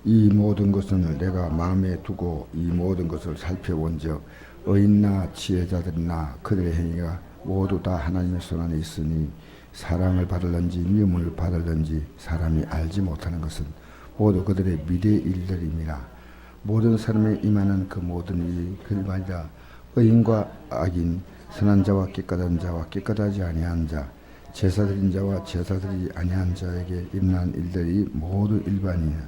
이 모든 것을 내가 마음에 두고 이 모든 것을 살펴본즉 의인나 지혜자들이나 그들의 행위가 모두 다 하나님의 손 안에 있으니 사랑을 받을런지 미움을 받을런지 사람이 알지 못하는 것은 모두 그들의 미래의 일들입니다. 모든 사람에 임하는 그 모든 일이 그일반이라. 의인과 악인, 선한 자와 깨끗한 자와 깨끗하지 아니한 자, 제사드린 자와 제사드리지 아니한 자에게 임한 일들이 모두 일반이니라.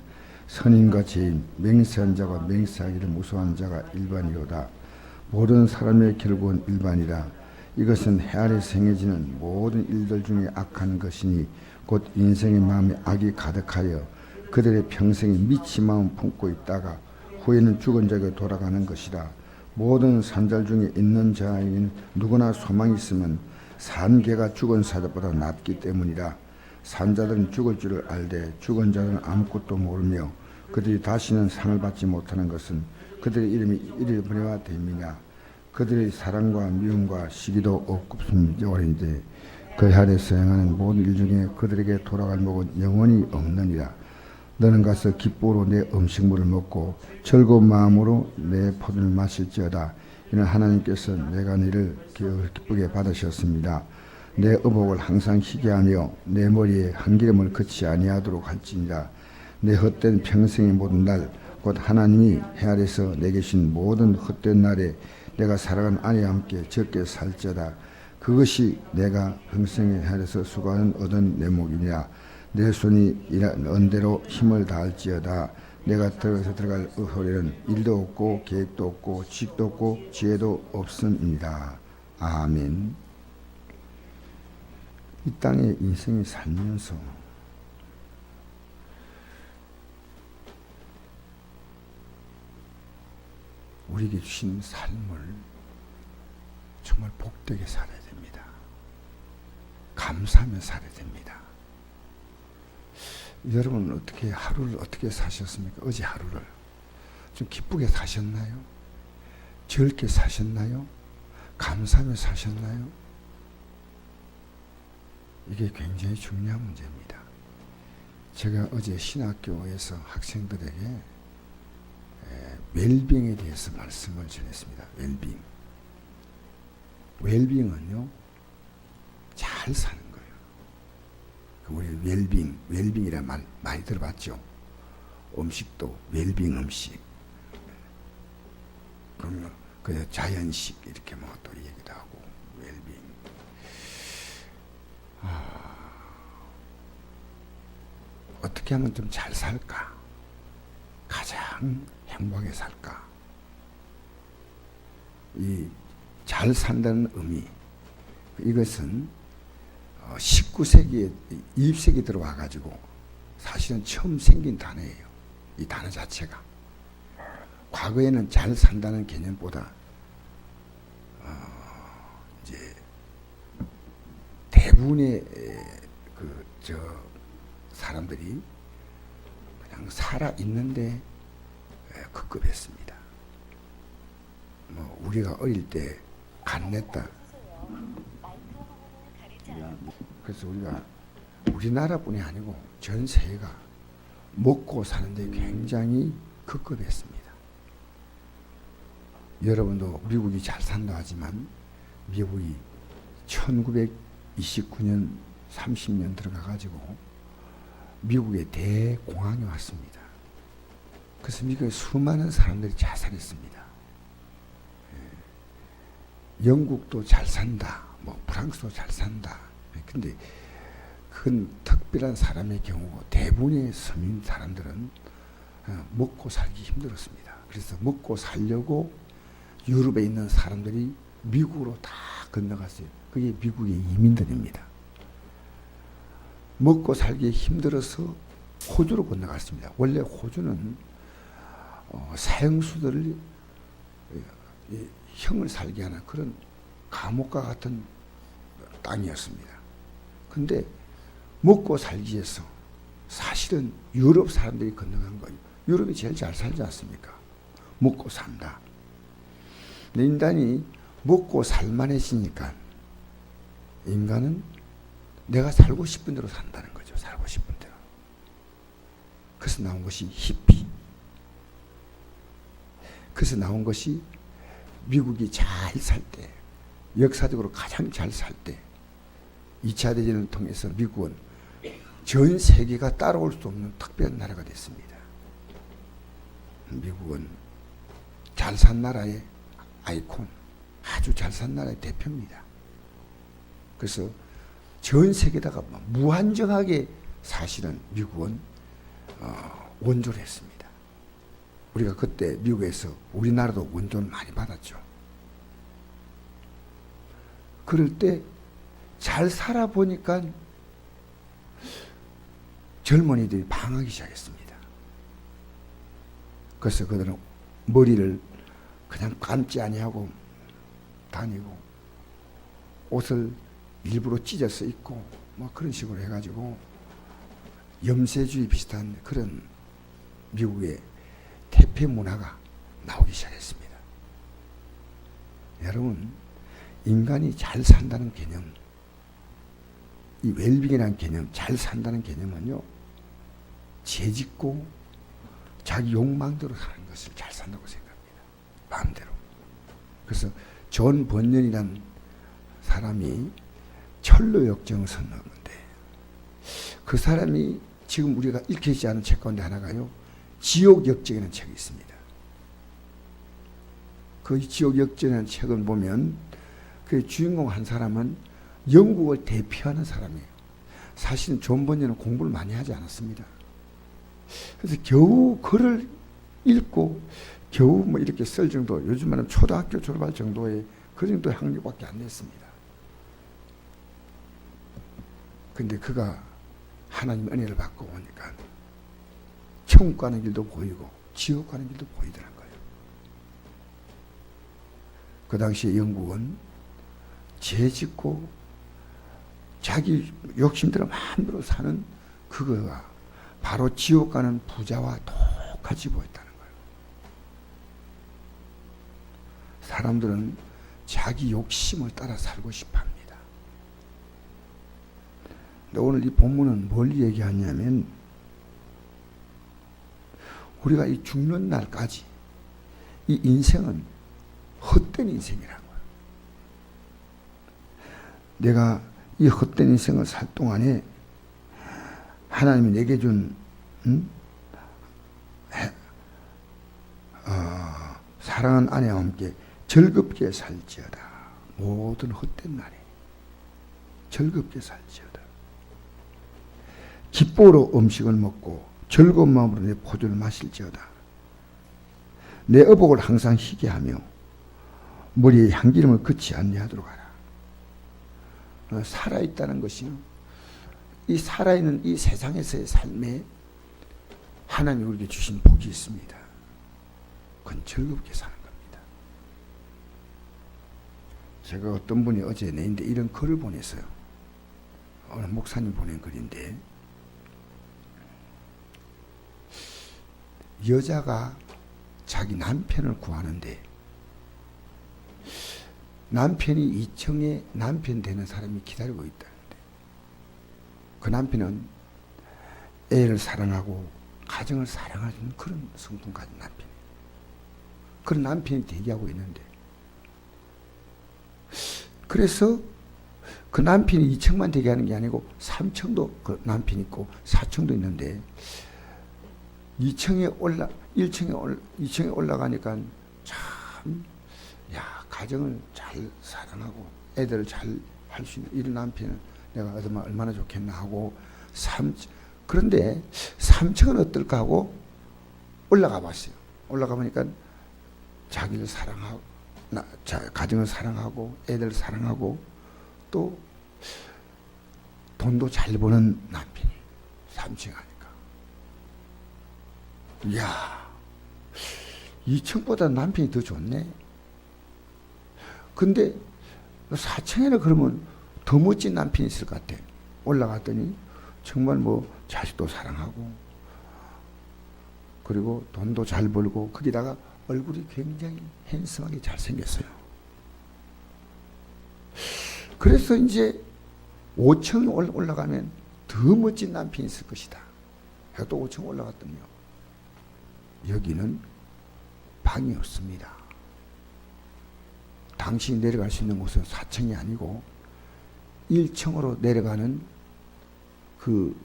선인과 죄인, 맹세한 자와 맹세하기를 무서워하는 자가 일반이로다. 모든 사람의 결국은 일반이라. 이것은 해 아래서 행해지는 모든 일들 중에 악한 것이니 곧 인생의 마음에 악이 가득하여 그들의 평생에 미친 마음 품고 있다가 후에는 죽은 자에게 돌아가는 것이라. 모든 산잘 중에 있는 자에게는 누구나 소망이 있으면 산개가 죽은 사자보다 낫기 때문이라. 산자들은 죽을 줄을 알되 죽은 자들은 아무것도 모르며 그들이 다시는 상을 받지 못하는 것은 그들의 이름이 잃어버려야 됨이냐. 그들의 사랑과 미움과 시기도 없습니다인데 그 아래서 행하는 모든 일 중에 그들에게 돌아갈 목은 영원히 없느니라. 너는 가서 기쁨으로 내 음식물을 먹고 즐거운 마음으로 내 포도를 마실지어다. 이는 하나님께서 내가 너를 기쁘게 받으셨습니다. 내 의복을 항상 희게 하며 내 머리에 한기름을 그치 아니하도록 할지니라. 내 헛된 평생의 모든 날 곧 하나님이 해 아래서 내게 주신 모든 헛된 날에 내가 사랑하는 아내와 함께 적게 살지어다. 그것이 내가 평생에 해 아래서 수고하는 얻은 내 목이니라. 내 손이 언대로 힘을 다할지어다. 내가 들어갈 소리는 일도 없고 계획도 없고 지식도 없고 지혜도 없음이니라. 아멘. 이 땅에 인생이 살면서 우리에게 주신 삶을 정말 복되게 살아야 됩니다. 감사하며 살아야 됩니다. 여러분은 하루를 어떻게 사셨습니까? 어제 하루를 좀 기쁘게 사셨나요? 즐겁게 사셨나요? 감사하며 사셨나요? 이게 굉장히 중요한 문제입니다. 제가 어제 신학교에서 학생들에게 웰빙에 대해서 말씀을 전했습니다. 웰빙. 웰빙은요, 잘 사는 거예요. 우리 웰빙이라는 말 많이 들어봤죠? 음식도 웰빙 음식. 그러면 그 자연식 이렇게 뭐 또 얘기도 하고 웰빙. 어떻게 하면 좀 잘 살까? 가장 행복하게 살까? 이 잘 산다는 의미, 이것은 19세기에 20세기 들어와 가지고 사실은 처음 생긴 단어예요. 이 단어 자체가. 과거에는 잘 산다는 개념보다 이제 대부분의 사람들이 그냥 살아 있는데 급급했습니다. 뭐 우리가 어릴 때 간냈다. 그래서 우리가 우리나라뿐이 아니고 전 세계가 먹고 사는데 굉장히 급급했습니다. 여러분도 미국이 잘 산다 하지만 미국이 1929년 30년 들어가가지고 미국의 대공황이 왔습니다. 그래서 미국에 수많은 사람들이 자살했습니다. 영국도 잘 산다, 뭐 프랑스도 잘 산다. 근데 그건 특별한 사람의 경우고 대부분의 서민 사람들은 먹고 살기 힘들었습니다. 그래서 먹고 살려고 유럽에 있는 사람들이 미국으로 다 건너갔어요. 그게 미국의 이민들입니다. 먹고 살기 힘들어서 호주로 건너갔습니다. 원래 호주는 사형수들을 형을 살게 하는 그런 감옥과 같은 땅이었습니다. 근데 먹고 살기 위해서 사실은 유럽 사람들이 건너간 거예요. 유럽이 제일 잘 살지 않습니까? 먹고 산다. 인간이 먹고 살만해지니까 인간은 내가 살고 싶은 대로 산다는 거죠. 살고 싶은 대로. 그래서 나온 것이 히피. 그래서 나온 것이 미국이 잘 살 때, 역사적으로 가장 잘 살 때 2차 대전을 통해서 미국은 전 세계가 따라올 수 없는 특별한 나라가 됐습니다. 미국은 잘 산 나라의 아이콘, 아주 잘 산 나라의 대표입니다. 그래서 전 세계다가 무한정하게 사실은 미국은 원조를 했습니다. 우리가 그때 미국에서 우리나라도 원조를 많이 받았죠. 그럴 때 잘 살아보니까 젊은이들이 방황하기 시작했습니다. 그래서 그들은 머리를 그냥 감지 아니하고 다니고 옷을 일부러 찢어서 입고 뭐 그런 식으로 해가지고 염세주의 비슷한 그런 미국의 태폐 문화가 나오기 시작했습니다. 여러분, 인간이 잘 산다는 개념, 이 웰빙이라는 개념, 잘 산다는 개념은요, 죄짓고 자기 욕망대로 사는 것을 잘 산다고 생각합니다. 마음대로. 그래서 존 번연이라는 사람이 철로 역정을 선언하는데, 그 사람이 지금 우리가 읽히지 않은 책 가운데 하나가요, 지옥 역정이라는 책이 있습니다. 그 지옥 역정이라는 책을 보면 그 주인공 한 사람은 영국을 대표하는 사람이에요. 사실은 존 번연은 공부를 많이 하지 않았습니다. 그래서 겨우 글을 읽고 겨우 뭐 이렇게 쓸 정도, 요즘 말하면 초등학교 졸업할 정도의 그 정도의 학력밖에 안 됐습니다. 근데 그가 하나님 은혜를 받고 오니까 천국 가는 길도 보이고 지옥 가는 길도 보이더란 거예요. 그 당시에 영국은 죄짓고 자기 욕심대로 마음대로 사는 그거가 바로 지옥 가는 부자와 똑같이 보였다는 거예요. 사람들은 자기 욕심을 따라 살고 싶어 합니다. 근데 오늘 이 본문은 뭘 얘기하냐면, 우리가 이 죽는 날까지 이 인생은 헛된 인생이라는 거예요. 내가 이 헛된 인생을 살 동안에 하나님이 내게 준 사랑하는 아내와 함께 즐겁게 살지어다. 모든 헛된 날에 즐겁게 살지어다. 기쁨으로 음식을 먹고 즐거운 마음으로 내 포도를 마실지어다. 내 의복을 항상 희게 하며 머리에 향기름을 그치 아니하도록 하라. 살아있다는 것이, 이 살아있는 이 세상에서의 삶에 하나님이 우리에게 주신 복이 있습니다. 그건 즐겁게 사는 겁니다. 제가 어떤 분이 어제 내인데 이런 글을 보냈어요. 어느 목사님 보낸 글인데, 여자가 자기 남편을 구하는데 남편이 이청에 남편 되는 사람이 기다리고 있다는데, 그 남편은 애를 사랑하고 가정을 사랑하는 그런 성품 가진 남편이에요. 그런 남편이 대기하고 있는데, 그래서 그 남편이 2층만 대기하는 게 아니고 3층도 그 남편이 있고 4층도 있는데, 2층에 올라가니까 참, 가정을 잘 사랑하고 애들을 잘 할 수 있는 이런 남편은 내가 얼마나 좋겠나 하고 그런데 3층은 어떨까 하고 올라가 봤어요. 올라가 보니까 자기를 사랑하고 가정을 사랑하고 애들을 사랑하고 또 돈도 잘 버는 남편이 3층 하니까, 이야, 2층보다 남편이 더 좋네. 근데 4층에는 그러면 더 멋진 남편이 있을 것 같아. 올라갔더니 정말 뭐 자식도 사랑하고 그리고 돈도 잘 벌고 거기다가 얼굴이 굉장히 핸섬하게 잘생겼어요. 그래서 이제 5층 올라가면 더 멋진 남편이 있을 것이다. 해가 또 5층 올라갔더니요, 여기는 방이 없습니다. 당신이 내려갈 수 있는 곳은 4층이 아니고 1층으로 내려가는 그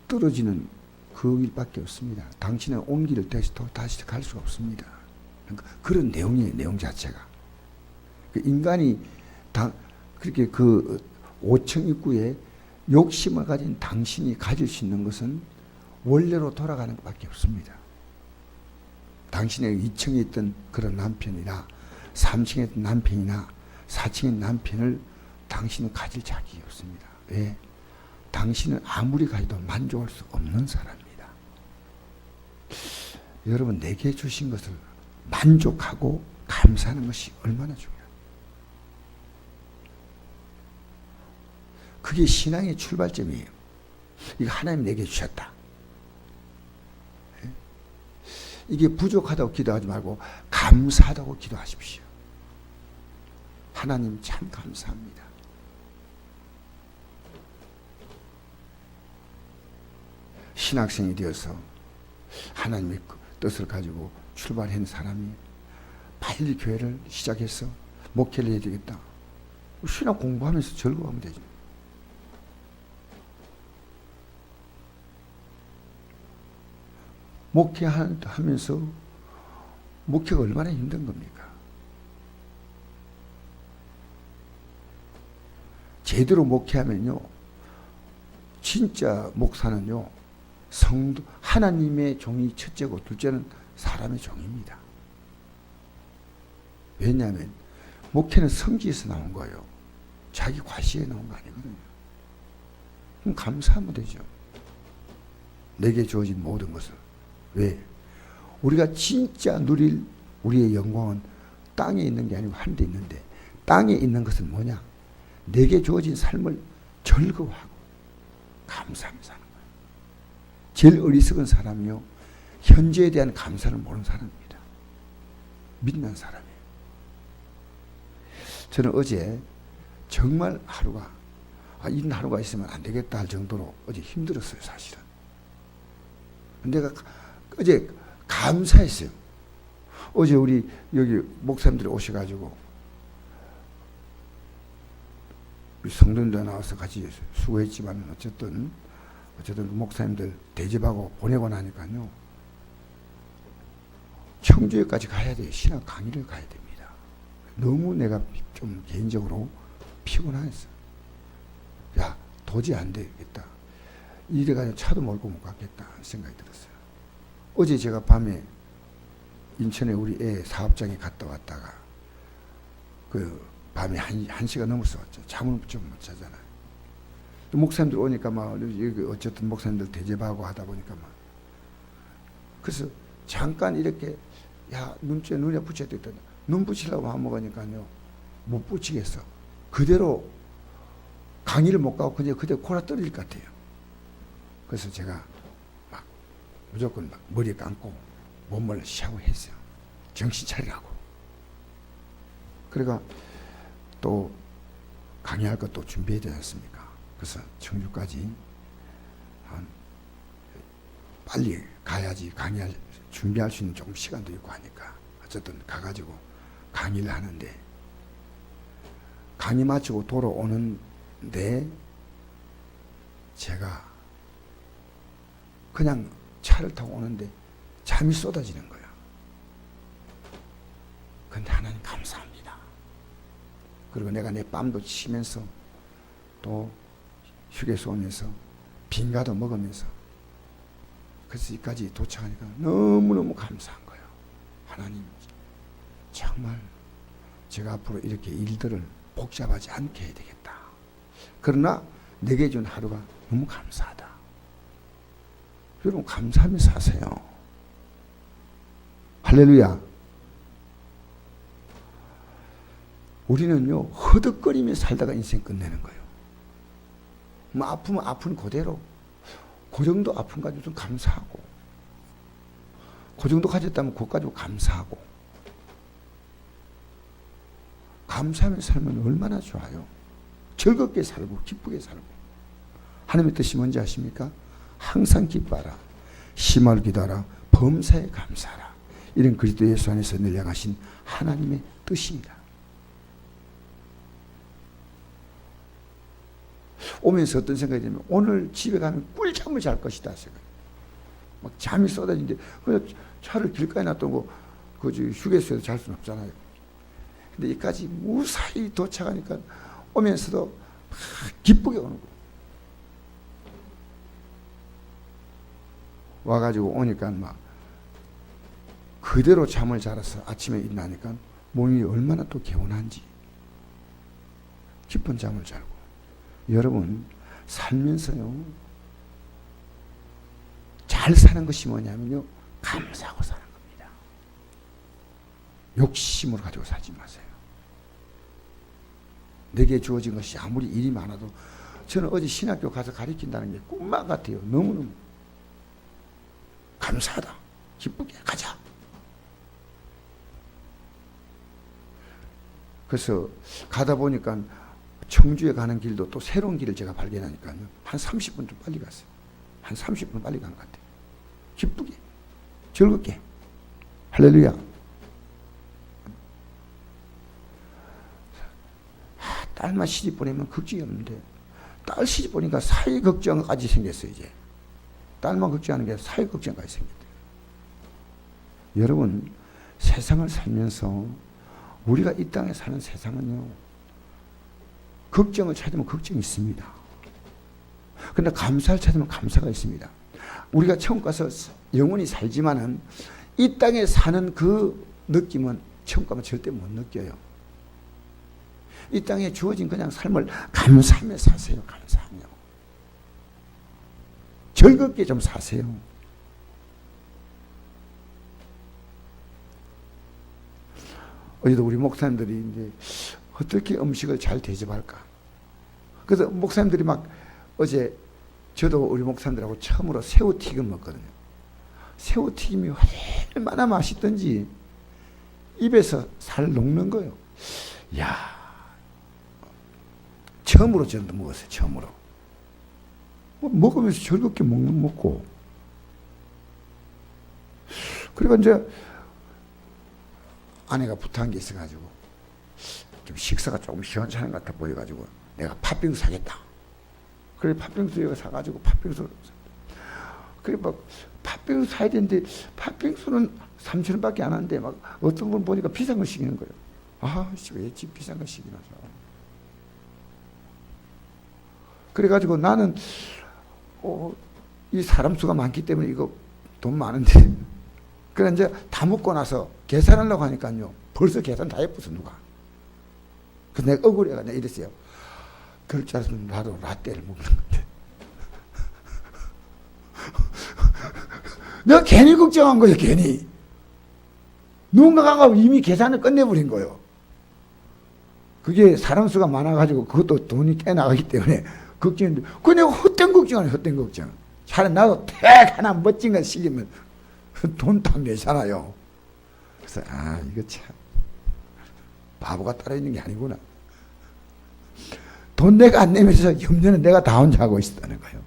떨어지는 그 길밖에 없습니다. 당신은 온 길을 다시 갈 수가 없습니다. 그러니까 그런 내용이에요. 내용 자체가. 인간이 그렇게 그 5층 입구에 욕심을 가진 당신이 가질 수 있는 것은 원래로 돌아가는 것밖에 없습니다. 당신의 2층에 있던 그런 남편이나 3층에 있던 남편이나 4층에 있는 남편을 당신은 가질 자격이 없습니다. 왜? 당신은 아무리 가져도 만족할 수 없는 사람입니다. 여러분, 내게 주신 것을 만족하고 감사하는 것이 얼마나 중요합니다. 그게 신앙의 출발점이에요. 이거 하나님 내게 주셨다. 이게 부족하다고 기도하지 말고 감사하다고 기도하십시오. 하나님 참 감사합니다. 신학생이 되어서 하나님의 뜻을 가지고 출발한 사람이 빨리 교회를 시작해서 목회를 해야 되겠다. 신학 공부하면서 즐거워하면 되죠. 목회하면서 목회가 얼마나 힘든 겁니까? 제대로 목회하면요, 진짜 목사는요, 성도, 하나님의 종이 첫째고 둘째는 사람의 종입니다. 왜냐하면 목회는 성지에서 나온 거예요. 자기 과시에 나온 거 아니거든요. 그럼 감사하면 되죠. 내게 주어진 모든 것을. 왜? 우리가 진짜 누릴 우리의 영광은 땅에 있는 게 아니고 하늘에 있는데, 땅에 있는 것은 뭐냐? 내게 주어진 삶을 즐거워하고 감사하며 사는 거예요. 제일 어리석은 사람이요, 현재에 대한 감사를 모르는 사람입니다. 민난 사람이에요. 저는 어제 정말 하루가, 이런 하루가 있으면 안 되겠다 할 정도로 어제 힘들었어요, 사실은. 내가 어제 감사했어요. 어제 우리 여기 목사님들이 오셔가지고 우리 성도님들 나와서 같이 수고했지만 어쨌든 목사님들 대접하고 보내고 나니까요, 청주에까지 가야 돼요. 신학 강의를 가야 됩니다. 너무 내가 좀 개인적으로 피곤했어. 야, 도저히 안 되겠다. 이래가지고 차도 몰고 못 가겠다 생각이 들었어요. 어제 제가 밤에 인천에 우리 애 사업장에 갔다 왔다가 그 밤에 한 시간 넘어서 왔죠. 잠을 좀 못 자잖아요. 또 목사님들 오니까 막 여기 어쨌든 목사님들 대접하고 하다 보니까 막, 그래서 잠깐 이렇게 눈에 붙여야 되겠다. 눈 붙이려고 마음 먹으니까요, 못 붙이겠어. 그대로 강의를 못 가고 그냥 그대로 골아 떨어질 것 같아요. 그래서 제가 막 무조건 막 머리에 감고 몸을 샤워했어요. 정신 차리라고. 그러니까 또 강의할 것도 준비해야 되지 않습니까? 그래서 청주까지 빨리 가야지 강의할 준비할 수 있는 조금 시간도 있고 하니까 어쨌든 가가지고 강의를 하는데, 강의 마치고 돌아오는데 제가 그냥 차를 타고 오는데 잠이 쏟아지는 거야. 근데 하나님 감사합니다. 그리고 내가 내 뺨도 치면서 또 휴게소 오면서 빙가도 먹으면서 그래서 여기까지 도착하니까 너무너무 감사한 거예요. 하나님, 정말 제가 앞으로 이렇게 일들을 복잡하지 않게 해야 되겠다. 그러나 내게 준 하루가 너무 감사하다. 여러분, 감사하며 사세요. 할렐루야. 우리는요, 허덕거리며 살다가 인생 끝내는 거예요. 뭐 아프면 아픈 그대로, 그 정도 아픈 가지고 좀 감사하고, 그 정도 가졌다면 그거 가지고 감사하고, 감사하며 살면 얼마나 좋아요. 즐겁게 살고 기쁘게 살고. 하나님의 뜻이 뭔지 아십니까? 항상 기뻐하라. 심할 기도하라. 범사에 감사하라. 이런 그리스도 예수 안에서 늘 향하신 하나님의 뜻입니다. 오면서 어떤 생각이 들면 오늘 집에 가면 꿀잠을 잘 것이다 생각. 막 잠이 쏟아지는데 그 차를 길가에 놔두고 그 휴게소에서 잘 수는 없잖아요. 근데 여기까지 무사히 도착하니까 오면서도 막 기쁘게 오는 거예요. 와가지고 오니까 막 그대로 잠을 자라서 아침에 일어나니까 몸이 얼마나 또 개운한지 깊은 잠을 자고. 여러분 살면서요 잘 사는 것이 뭐냐면요 감사하고 사는 겁니다. 욕심으로 가지고 살지 마세요. 내게 주어진 것이 아무리 일이 많아도 저는 어제 신학교 가서 가르친다는 게 꿈만 같아요. 너무너무 감사하다. 기쁘게 가자. 그래서 가다 보니까 청주에 가는 길도 또 새로운 길을 제가 발견하니까요. 한 30분 좀 빨리 갔어요. 한 30분 빨리 간 것 같아요. 기쁘게, 즐겁게. 할렐루야. 딸만 시집 보내면 걱정이 없는데 딸 시집 보니까 사회 걱정까지 생겼어요. 이제 딸만 걱정하는 게 사회 걱정까지 생겼대요. 여러분 세상을 살면서 우리가 이 땅에 사는 세상은요 걱정을 찾으면 걱정이 있습니다. 그런데 감사를 찾으면 감사가 있습니다. 우리가 천국 가서 영원히 살지만은 이 땅에 사는 그 느낌은 천국 가면 절대 못 느껴요. 이 땅에 주어진 그냥 삶을 감사하며 사세요. 감사하며 즐겁게 좀 사세요. 어제도 우리 목사님들이 이제 어떻게 음식을 잘 대접할까. 그래서 목사님들이 막 어제 저도 우리 목사님들하고 처음으로 새우튀김 먹거든요. 새우튀김이 얼마나 맛있던지 입에서 살 녹는 거예요. 이야, 처음으로 저도 먹었어요. 처음으로. 먹으면서 즐겁게 먹고. 그리고 이제 아내가 부탁한 게 있어가지고 좀 식사가 조금 시원찮은 것 같아 보여가지고 내가 팥빙수 사겠다. 그래 팥빙수 이거 사가지고 팥빙수. 그래 막 팥빙수 사야 되는데 팥빙수는 3,000원밖에 안 하는데 막 어떤 분 보니까 비싼 거 시키는 거예요. 아씨 왜 집 비싼 거 시키나. 그래가지고 나는 이 사람 수가 많기 때문에 이거 돈 많은데 그래 이제 다 먹고 나서 계산하려고 하니까요 벌써 계산 다 해버렸어 누가. 그래서 내가 억울해가 내가 이랬어요. 그럴 줄 알았으면 나도 라떼를 먹는 건데. 내가 괜히 걱정한 거예요. 괜히. 누군가가 이미 계산을 끝내버린 거예요. 그게 사람 수가 많아가지고 그것도 돈이 꽤 나가기 때문에 걱정인데 그 내가 헛된 걱정하네. 헛된 걱정. 차라리 나도 택 하나 멋진 거 시키면 돈 다 내잖아요. 그래서 이거 참 바보가 따로 있는 게 아니구나. 돈 내가 안 내면서 염려는 내가 다 혼자 하고 있었다는 거예요.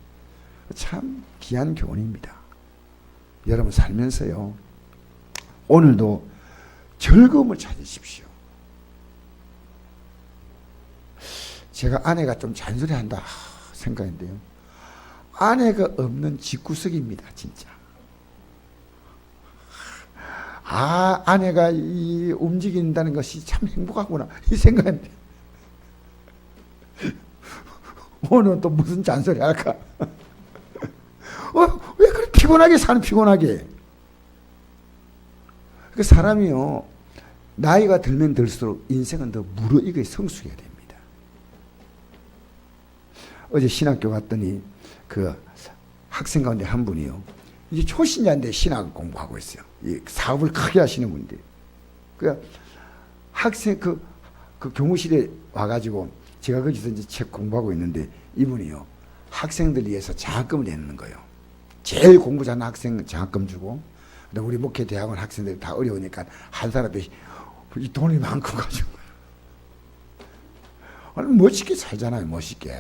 참 귀한 교훈입니다. 여러분 살면서요 오늘도 즐거움을 찾으십시오. 제가 아내가 좀 잔소리한다 생각인데요. 아내가 없는 집구석입니다. 진짜. 아내가 움직인다는 것이 참 행복하구나 이 생각인데 오늘 또 무슨 잔소리 할까? 왜 그렇게 피곤하게 사는 피곤하게. 그 사람이요 나이가 들면 들수록 인생은 더 무르익게 성숙해야 됩니다. 어제 신학교 갔더니 그 학생 가운데 한 분이요 이제 초신자인데 신학을 공부하고 있어요. 이 사업을 크게 하시는 분인데 그 학생 그 교무실에 와가지고 제가 거기서 이제 책 공부하고 있는데 이분이요 학생들 위해서 장학금을 내는 거예요. 제일 공부 잘하는 학생 장학금 주고 근데 우리 목회 대학원 학생들이 다 어려우니까 한 사람도 이 돈이 많고 가지고 멋있게 살잖아요. 멋있게.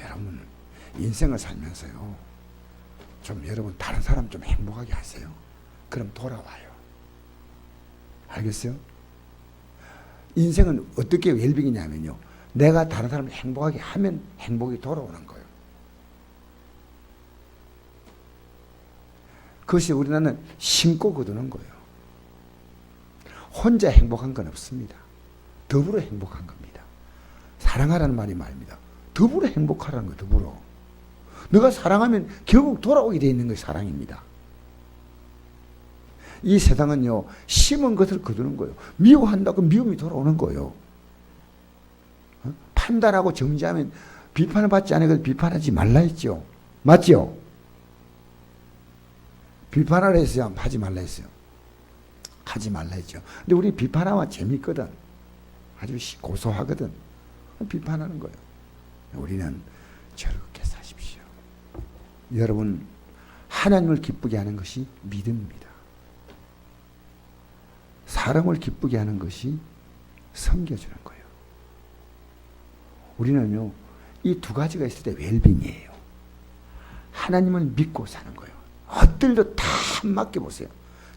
여러분 인생을 살면서요, 좀 여러분 다른 사람 좀 행복하게 하세요. 그럼 돌아와요. 알겠어요? 인생은 어떻게 웰빙이냐면요, 내가 다른 사람을 행복하게 하면 행복이 돌아오는 거예요. 그것이 우리나라는 심고 거두는 거예요. 혼자 행복한 건 없습니다. 더불어 행복한 겁니다. 사랑하라는 말이 말입니다. 더불어 행복하라는 거예요. 더불어. 너가 사랑하면 결국 돌아오게 되어 있는 것이 사랑입니다. 이 세상은요, 심은 것을 거두는 거예요. 미워한다고 미움이 돌아오는 거예요. 판단하고 정지하면 비판을 받지 않으면 비판하지 말라 했죠. 맞죠? 비판을 했어요? 하지 말라 했어요? 하지 말라 했죠. 근데 우리 비판하면 재밌거든. 아주 고소하거든. 비판하는 거예요. 우리는 즐겁게 사십시오. 여러분, 하나님을 기쁘게 하는 것이 믿음입니다. 사람을 기쁘게 하는 것이 섬겨주는 거예요. 우리는요, 이 두 가지가 있을 때 웰빙이에요. 하나님을 믿고 사는 거예요. 엇들도 다 맡겨보세요.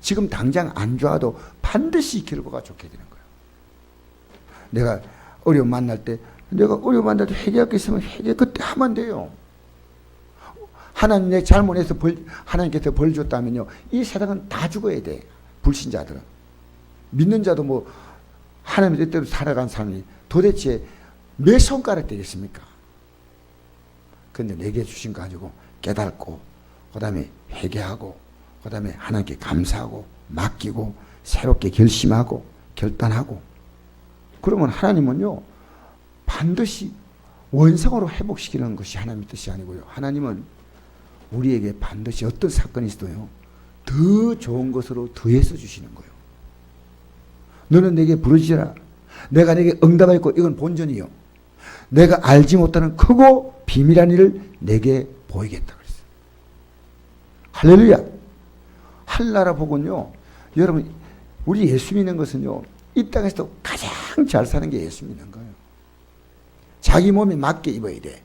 지금 당장 안 좋아도 반드시 결과가 좋게 되는 거예요. 내가 어려움 만날 때, 내가 어려움 만날 때 회개할 게 있으면 회개 그때 하면 돼요. 하나님 내 잘못해서 하나님께서 벌 줬다면요, 이 세상은 다 죽어야 돼. 불신자들은. 믿는 자도 뭐 하나님의 뜻대로 살아간 사람이 도대체 몇 손가락 되겠습니까? 근데 내게 주신 거 가지고 깨닫고, 그 다음에 회개하고, 그 다음에 하나님께 감사하고, 맡기고, 새롭게 결심하고, 결단하고, 그러면 하나님은요, 반드시 원성으로 회복시키는 것이 하나님의 뜻이 아니고요, 하나님은 우리에게 반드시 어떤 사건이 있어도요, 더 좋은 것으로 더해서 주시는 거예요. 너는 내게 부르짖으라. 내가 내게 응답하였고, 이건 본전이요. 내가 알지 못하는 크고 비밀한 일을 내게 보이겠다 그랬어요. 할렐루야. 할나라 복은요, 여러분, 우리 예수 믿는 것은요, 이 땅에서도 가장 잘 사는 게 예수 믿는 거예요. 자기 몸에 맞게 입어야 돼.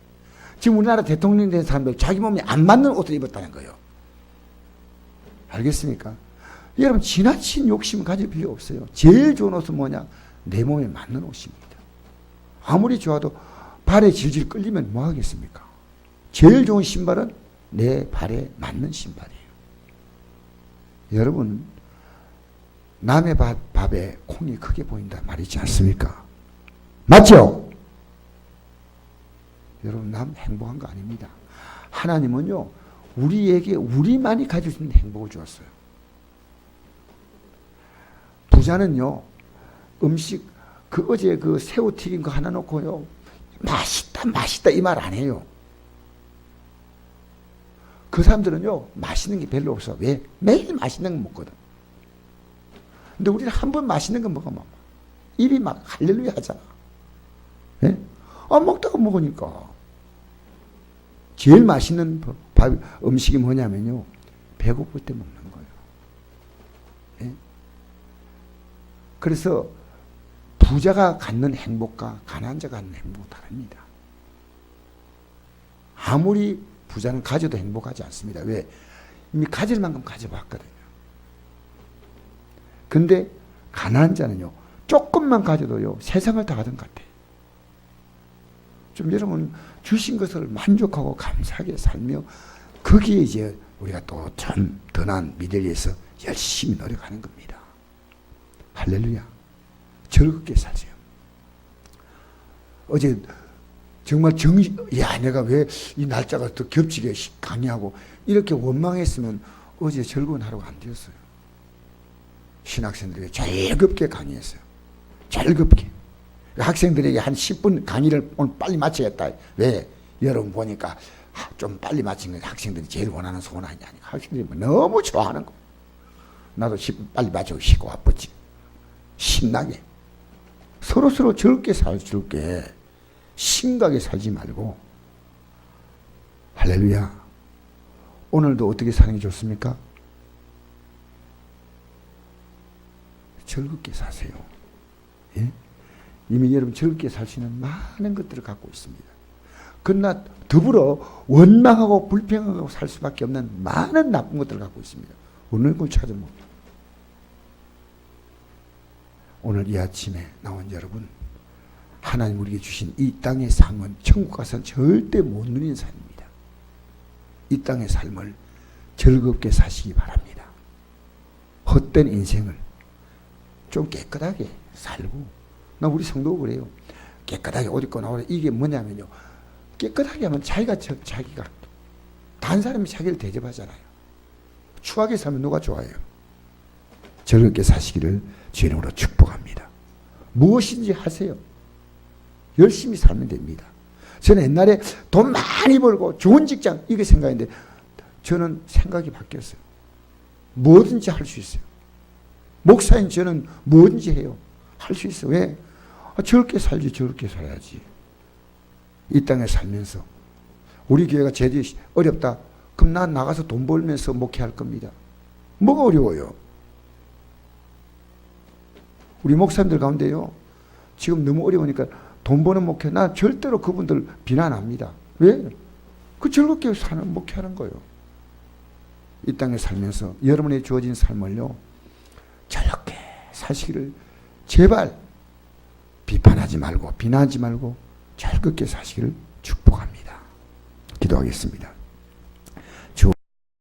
지금 우리나라 대통령 된 사람들 자기 몸에 안 맞는 옷을 입었다는 거예요. 알겠습니까? 여러분, 지나친 욕심 가질 필요 없어요. 제일 좋은 옷은 뭐냐? 내 몸에 맞는 옷입니다. 아무리 좋아도 발에 질질 끌리면 뭐 하겠습니까? 제일 좋은 신발은 내 발에 맞는 신발이에요. 여러분, 남의 밥에 콩이 크게 보인다 말이지 않습니까? 맞죠? 여러분, 남 행복한 거 아닙니다. 하나님은요, 우리에게 우리만이 가질 수 있는 행복을 주었어요. 부자는요, 음식, 어제 그 새우 튀긴 거 하나 놓고요, 맛있다, 맛있다, 이 말 안 해요. 그 사람들은요, 맛있는 게 별로 없어. 왜? 매일 맛있는 거 먹거든. 근데 우리는 한 번 맛있는 거 먹으면 입이 막 할렐루야 하잖아. 예? 먹다가 먹으니까. 제일 맛있는 음식이 뭐냐면요, 배고플 때 먹는 거예요. 예? 그래서 부자가 갖는 행복과 가난한 자가 갖는 행복은 다릅니다. 아무리 부자는 가져도 행복하지 않습니다. 왜? 이미 가질 만큼 가져봤거든요. 근데 가난한 자는요, 조금만 가져도요, 세상을 다 가진 것 같아요. 좀 여러분, 주신 것을 만족하고 감사하게 살며, 거기에 이제 우리가 또 참 더 나은 미래를 위해서 열심히 노력하는 겁니다. 할렐루야. 즐겁게 사세요. 어제 정말 내가 왜 이 날짜가 더 겹치게 강의하고 이렇게 원망했으면 어제 즐거운 하루가 안 되었어요. 신학생들에게 즐겁게 강의했어요. 즐겁게. 학생들에게 한 10분 강의를 오늘 빨리 마쳐야겠다. 왜? 여러분 보니까 좀 빨리 마친 건 학생들이 제일 원하는 소원 아니냐. 학생들이 너무 좋아하는 거. 나도 10분 빨리 마치고 쉬고 와봤지. 신나게. 서로서로 즐겁게 즐겁게. 심각하게 살지 말고. 할렐루야. 오늘도 어떻게 사는 게 좋습니까? 즐겁게 사세요. 예? 이미 여러분 즐겁게 살 수 있는 많은 것들을 갖고 있습니다. 그러나 더불어 원망하고 불평하고 살 수밖에 없는 많은 나쁜 것들을 갖고 있습니다. 어느 걸 찾으면 오늘 이 아침에 나온 여러분, 하나님 우리에게 주신 이 땅의 상은 천국 가서는 절대 못 누리는 삶입니다. 이 땅의 삶을 즐겁게 사시기 바랍니다. 헛된 인생을 좀 깨끗하게 살고, 나 우리 성도 그래요. 깨끗하게 옷 입고 나오래. 이게 뭐냐면요, 깨끗하게 하면 자기가 다른 사람이 자기를 대접하잖아요. 추하게 살면 누가 좋아해요? 즐겁게 사시기를 주의 이름으로 축복합니다. 무엇인지 하세요. 열심히 살면 됩니다. 저는 옛날에 돈 많이 벌고 좋은 직장 이게 생각했는데 저는 생각이 바뀌었어요. 뭐든지 할 수 있어요. 목사인 저는 뭐든지 해요. 할 수 있어요. 왜? 저렇게 살지, 저렇게 살아야지. 이 땅에 살면서 우리 교회가 제일 어렵다. 그럼 난 나가서 돈 벌면서 목회할 겁니다. 뭐가 어려워요? 우리 목사님들 가운데요, 지금 너무 어려우니까 돈 버는 목회, 난 절대로 그분들 비난합니다. 왜? 그 즐겁게 사는 목회하는 거예요. 이 땅에 살면서 여러분이 주어진 삶을요, 즐겁게 사시기를 제발 비판하지 말고 비난하지 말고 즐겁게 사시기를 축복합니다. 기도하겠습니다.